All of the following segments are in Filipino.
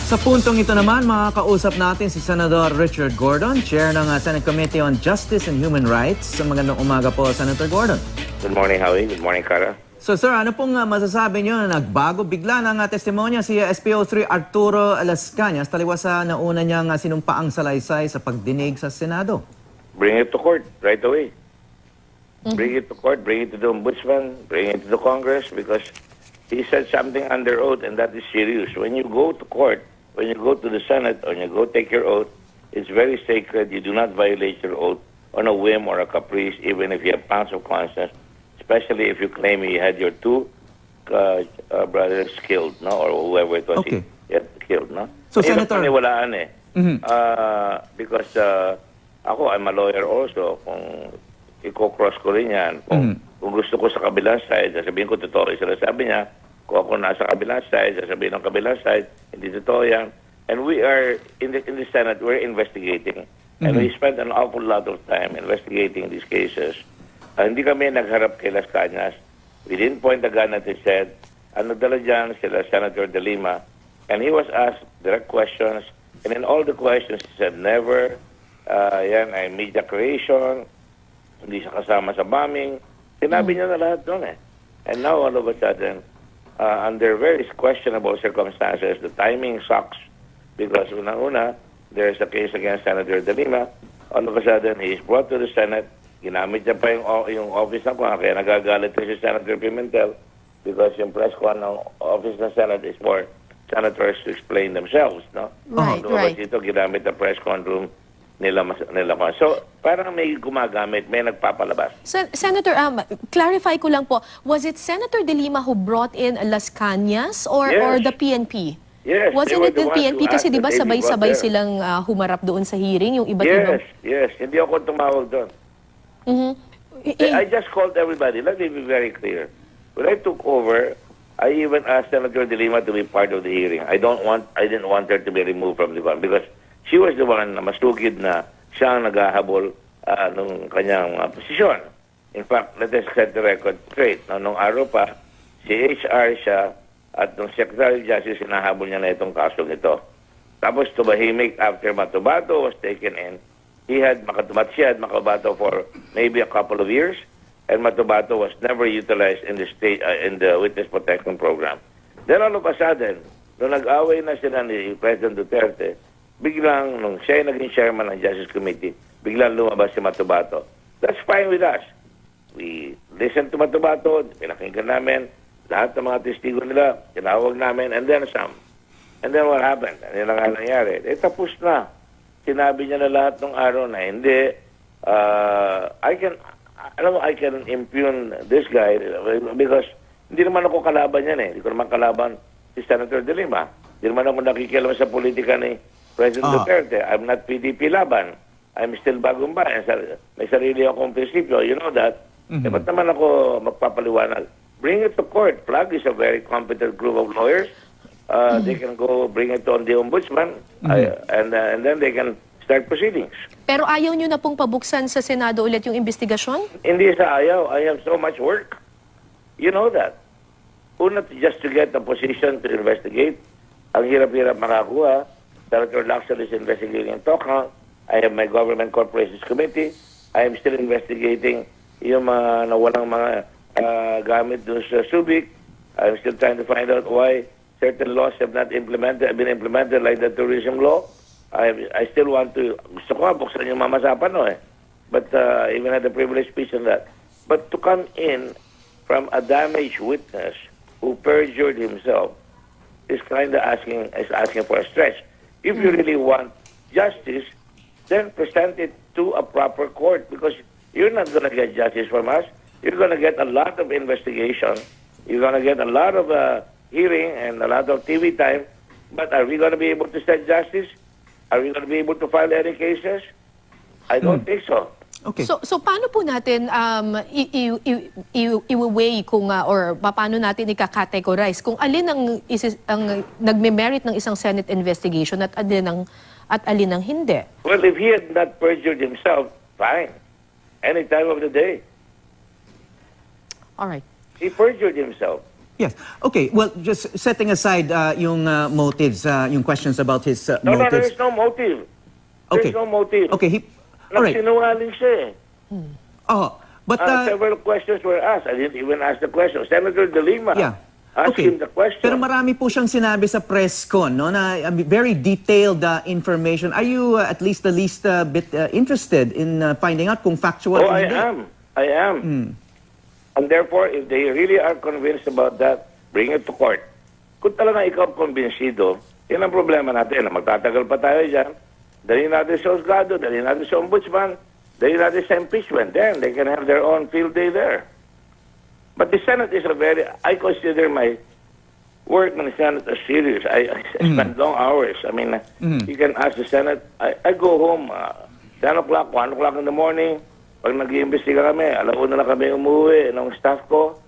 Sa puntong ito naman, makakausap natin si Senador Richard Gordon, Chair ng Senate Committee on Justice and Human Rights. Magandang umaga po, Senator Gordon. Good morning, Howie. Good morning, Cara. So, sir, ano pong masasabi niyo na nagbago bigla ng testimonya si Spo3 Arturo Lascanas taliwas sa nauna niyang sinumpaang salaysay sa pagdinig sa Senado? Bring it to court right away. Bring it to court, bring it to the Ombudsman, bring it to the Congress, because he said something under oath, and that is serious. When you go to court, when you go to the Senate, when you go take your oath, it's very sacred. You do not violate your oath on a whim or a caprice, even if you have pounds of conscience, especially if you claim you had your two brothers killed, no, or whoever it was killed, no? So, Senator, paniwalaan eh. Because ako, I'm a lawyer also. Kung i-cross ko rin yan, kung gusto ko sa kabilang side, sasabihin ko totoo. Sabi niya, kung ako nasa kabilang side, sasabihin ng kabilang side, hindi totoo yan. And we are, in the Senate, we're investigating. And we spent an awful lot of time investigating these cases. Hindi kami nagharap kay Lascanas. We didn't point the gun at his head. Ano dala dyan sila Senator de Lima. And he was asked direct questions. And in all the questions, he said, never. Yan ay media creation. Hindi siya kasama sa bombing. Sinabi niya na lahat doon eh. And now, all of a sudden, under very questionable circumstances, the timing sucks because una-una, there's a case against Senator de Lima. All of a sudden, he is brought to the Senate. Ginamit niya pa yung office na kuha. Kaya nagagalit si Senator Pimentel because yung press kuha ng office ng Senate is for senators to explain themselves. No? Right. Dito, ginamit ang press con room nila. So, parang may gumagamit, may nagpapalabas. Senator, clarify ko lang po, was it Senator de Lima who brought in Lascanas or the PNP? Yes. Wasn't it the PNP? Kasi di ba sabay-sabay silang humarap doon sa hearing, yung iba't ibang... Yes. Hindi ako tumawag doon. I just called everybody. Let me be very clear. When I took over, I even asked Senator de Lima to be part of the hearing. I didn't want her to be removed from the court because she was the one na masugid na siya ang naghahabol nung kanyang posisyon. In fact, let us set the record straight. Nung araw pa, si HR siya at nung Secretary of Justice, sinahabol niya na itong kasong ito. Tapos tumahimik after Matubato was taken in. She had Matubato for maybe a couple of years, and Matubato was never utilized in the state in the witness protection program. Then all of a sudden, nung nag-away na sila ni President Duterte, biglang, nung siya naging chairman ng Justice Committee, biglang lumabas si Matubato. That's fine with us. We listen to Matubato, pinakinggan namin, lahat ng mga testigo nila, tinawag namin, and then some. And then what happened? Ano lang nga nangyari? Tapos na. Sinabi niya na lahat ng araw na hindi. I can impugn this guy because hindi naman ako kalaban yan eh. Hindi ko naman kalaban si Senator de Lima. Hindi naman ako nakikialam sa politika ni President Duterte. I'm not PDP laban. I'm still bagong bayan. May sarili akong prinsipyo. You know that. Ba't naman ako magpapaliwanag? Bring it to court. Plug is a very competent group of lawyers. They can go bring it on the Ombudsman and then they can start proceedings. Pero ayaw nyo na pong pabuksan sa Senado ulit yung investigasyon? Hindi sa ayaw. I have so much work. You know that. Una, just to get a position to investigate. Ang hirap-hirap makakuha. Senator Lacson is investigating Tokang. I have my Government Corporations Committee. I am still investigating yung mga nawalang mga gamit doon sa Subic. I'm still trying to find out why certain laws have not been implemented like the tourism law. I still want to, gusto ko buksan yung mamasapan no eh. But even had a privileged speech on that. But to come in from a damaged witness who perjured himself is kind of asking for a stretch. If you really want justice, then present it to a proper court because you're not going to get justice from us. You're going to get a lot of investigation. You're going to get a lot of hearing and a lot of TV time. But are we going to be able to set justice? Are we going to be able to file any cases? I don't think so. Okay. So paano po natin i-weigh kung or paano natin ika-categorize kung alin ang nagme-merit ng isang Senate investigation at alin ang hindi? Well, if he had not perjured himself, fine. Any time of the day. All right. He perjured himself. Yes. Okay. Well, just setting aside yung motives, yung questions about his No, there motives. is no motive. Okay. There's no motive. Okay. All right. Nagsinungaling siya eh. Oh, but Several questions were asked. I didn't even ask the question. Senator De Lima asked him the question. Pero marami po siyang sinabi sa press con, no, na very detailed information. Are you at least the least bit interested in finding out kung factual Oh, or I hindi? am. And therefore, if they really are convinced about that, bring it to court. Kung talaga ikaw kumbinsido, yan ang problema natin. Magtatagal pa tayo dyan. Dali natin sa Osgado, dali natin sa Ombudsman, dali natin sa impeachment. Then they can have their own field day there. But the Senate is I consider my work in the Senate as serious. I spend long hours. I mean, you can ask the Senate. I go home 10 o'clock, 1 o'clock in the morning. Pag nag-iimbestiga kami, 1:00 na kami umuwi ng staff ko.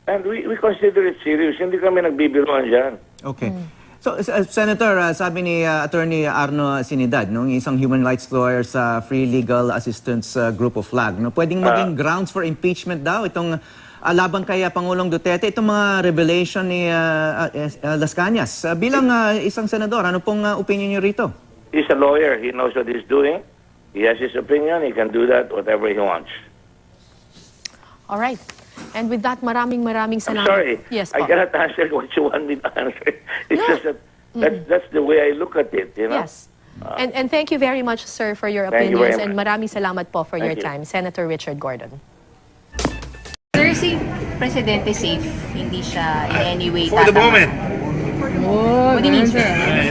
And we consider it serious. Hindi kami nagbibiruan dyan. Okay. So, Senator, sabi ni Attorney Arno Sinidad, no, isang human rights lawyer sa Free Legal Assistance Group of FLAG, no, pwedeng maging grounds for impeachment daw itong laban kay Pangulong Duterte, itong mga revelation ni Lascanas. Bilang isang senador, ano pong opinion niyo rito? He's a lawyer. He knows what he's doing. He has his opinion. He can do that whatever he wants. All right. And with that, maraming I'm salamat. sorry. Yes, I po. cannot answer what you want me to answer. It's just that that's the way I look at it, you know? Yes. And thank you very much, sir, for your Thank you opinions. very And much. maraming salamat po for your Thank you. time. Senator Richard Gordon. Sir, si Presidente safe, hindi siya in any way For the tatama. moment. What do you mean, sir?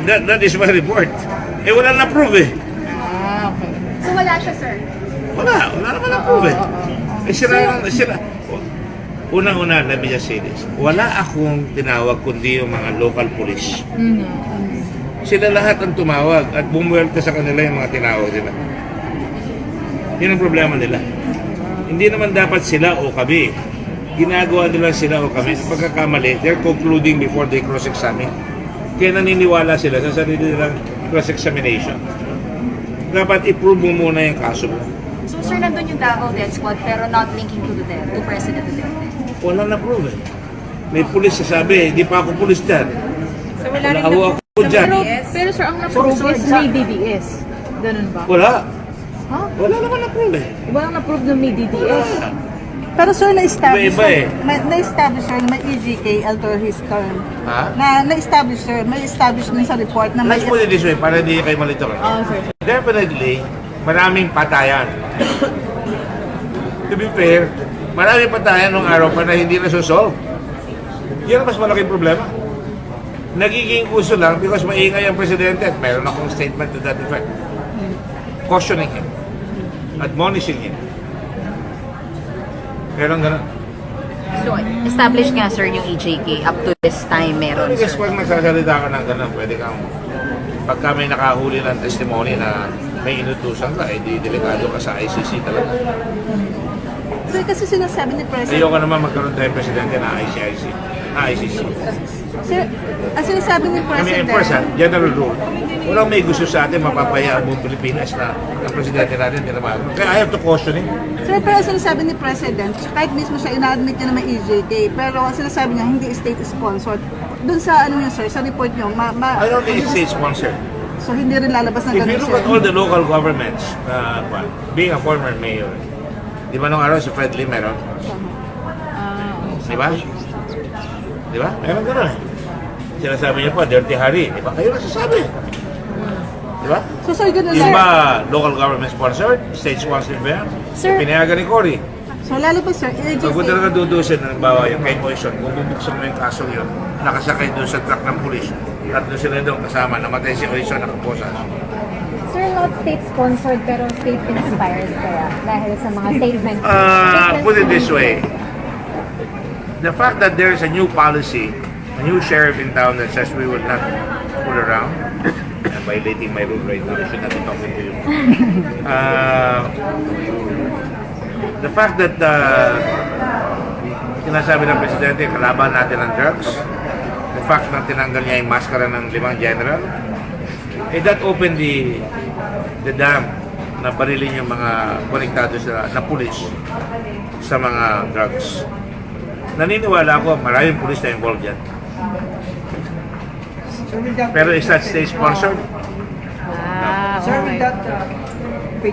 That is my report. Wala na-prove eh. So wala siya, sir? Wala naman na-prove eh. Sila. Unang-una, let me just say this. Wala akong tinawag kundi yung mga local police. Sila lahat ang tumawag at bumuwelta sa kanila yung mga tinawag nila. Yun ang problema nila. Hindi naman dapat sila o kami. Ginagawa nila sila o kami. Pagkakamali, they're concluding before they cross-examine. Kaya naniniwala sila sa sarili nilang cross-examination. Dapat i-prove mo muna yung kaso mo. So, sir, nandun yung Davao Death Squad pero not linking to Duterte, to President Duterte. Wala na prove eh. May pulis sasabi, hindi pa ako pulis dyan. So wala rin Wala ako dyan. Pero sir, ang na-prove is may DDS. Ganun ba? Wala. Ha? Wala naman na-prove eh. Walang na-prove na may DDS. Pero sir, na-establish Iba-iba eh. na-establish sir na may EGK alter his term. Ha? Na-establish sir, may establish din sa report na may... Let's put it this way, para hindi kayo malito. Sir. Definitely, maraming patayan. To be fair, maraming patayan nung araw pa na hindi nasusolve. Yan ang mas malaking problema. Nagiging uso lang because maingay ang presidente at mayroon akong statement to that effect. Cautioning him. Admonishing him. Meron ganun. So, established nga, sir, yung EJK up to this time meron, Because sir. pag nagsasalita ka ng ganun, pwede kang pagka may nakahuli ng testimony na may inutusan ka, di delikado ka sa ICC talaga. Sir, kasi sinasabi ni President... Ayoko naman magkaroon tayo presidente na ICC. Sir, ang sinasabi ni I mean, President... first, general rule, walang may gusto sa atin mapapaya ang buong Pilipinas na ang presidente natin tinamaan. Kaya I have to caution him. Sir, pero ang sinasabi ni President, kahit mismo siya ina-admit niya na may EJK, pero ang sinasabi niya hindi state-sponsored. Doon sa ano niyo, sir, sa report niyo, I don't think it's state-sponsored. So hindi rin lalabas na If you ganun, look sir. at all the local governments, being a former mayor, di ba nung araw si Fred Lim meron? Di ba? Di ba? Meron gano'n eh. Sinasabi niya pa, Dirty Harry. Di ba? Kayo nagsasabi. Di ba? So sir, ganun, Yung sir. ba local government sponsored? State sponsored ba yan? Sir. Pinayagan ni Cory. So lalo pa, sir, EJK... Pag kung talaga dudusin, halimbawa yung kay Moison, kung bubuksan mo yung kasong yun, nakasakay doon sa truck ng pulis, tatlo sila doon kasama, namatay si Moison, nakaposa. Sir, not state-sponsored pero state-inspired kaya dahil sa mga statements. Put it this way, the fact that there is a new policy, a new sheriff in town that says we would not fool around, I'm violating my rule right now, I should not be talking to you. The fact that sinasabi ng presidente, kalaban natin ang drugs, the fact na tinanggal niya yung maskara ng 5 general, that opened the dam na barilin yung mga konektado sa na pulis sa mga drugs. naniniwala ako maraming pulis na involved yan. Pero is that state-sponsored? Sir, with that,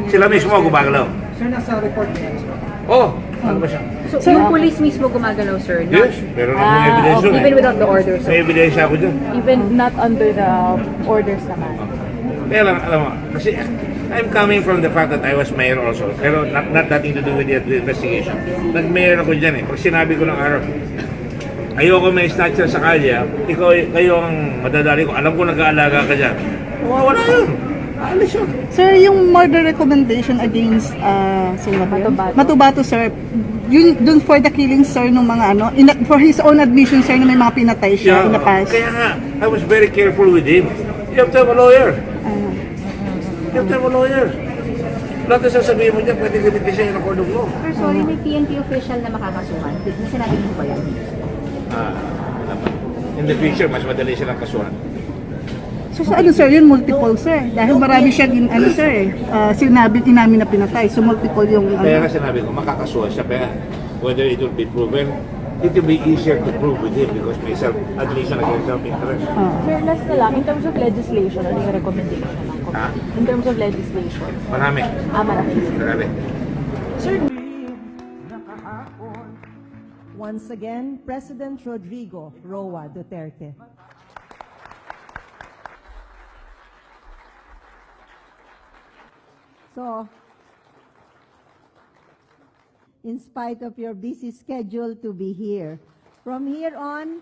Sila mismo gumagalaw. sir, nasa report niya. Oh, ano ba siya? So, yung police mismo gumagalaw, sir? Not, Yes, meron akong evidence doon. even without the orders, May sir? ebidensya ako dun. Even not under the orders naman. Kaya lang, alam mo, kasi I'm coming from the fact that I was mayor also. Pero not nothing to do with the investigation. Nag-mayor ako dyan eh. Pag sinabi ko ng araw, ayoko may snatcher sa kalya, kayo ang madadali ko. Alam ko nag-aalaga ka dyan. Wala yun. Alis yun. Sir, yung murder recommendation against sino ba yun? Matubato, sir. Yun dun for the killing, sir, ng mga ano, for his own admission, sir, na may mga pinatay siya in the past. Kaya nga, I was very careful with him. You have to have a lawyer. You have to have a lawyer. Lahat na sasabihin mo dyan, pwede gamitin siya in a court of law. Sir, sorry, may PNP official na makakasuhan. Sinabi mo ba yan? In the future, mas madali silang kasuhan. So, ano, sir, yun multiple, sir. Dahil marami siya, ano, sir, inamin na pinatay. So, multiple yung, Kaya nga sinabi ko, makakasuhan siya. Kaya whether it will be proven, it will be easier to prove with him because may self-admission against self-interest. Sir, last na lang, in terms of legislation, ano yung recommendation ng Ha? In terms of legislation. Marami. Marami. Marami. Once again, President Rodrigo Roa Duterte. So, in spite of your busy schedule to be here, from here on,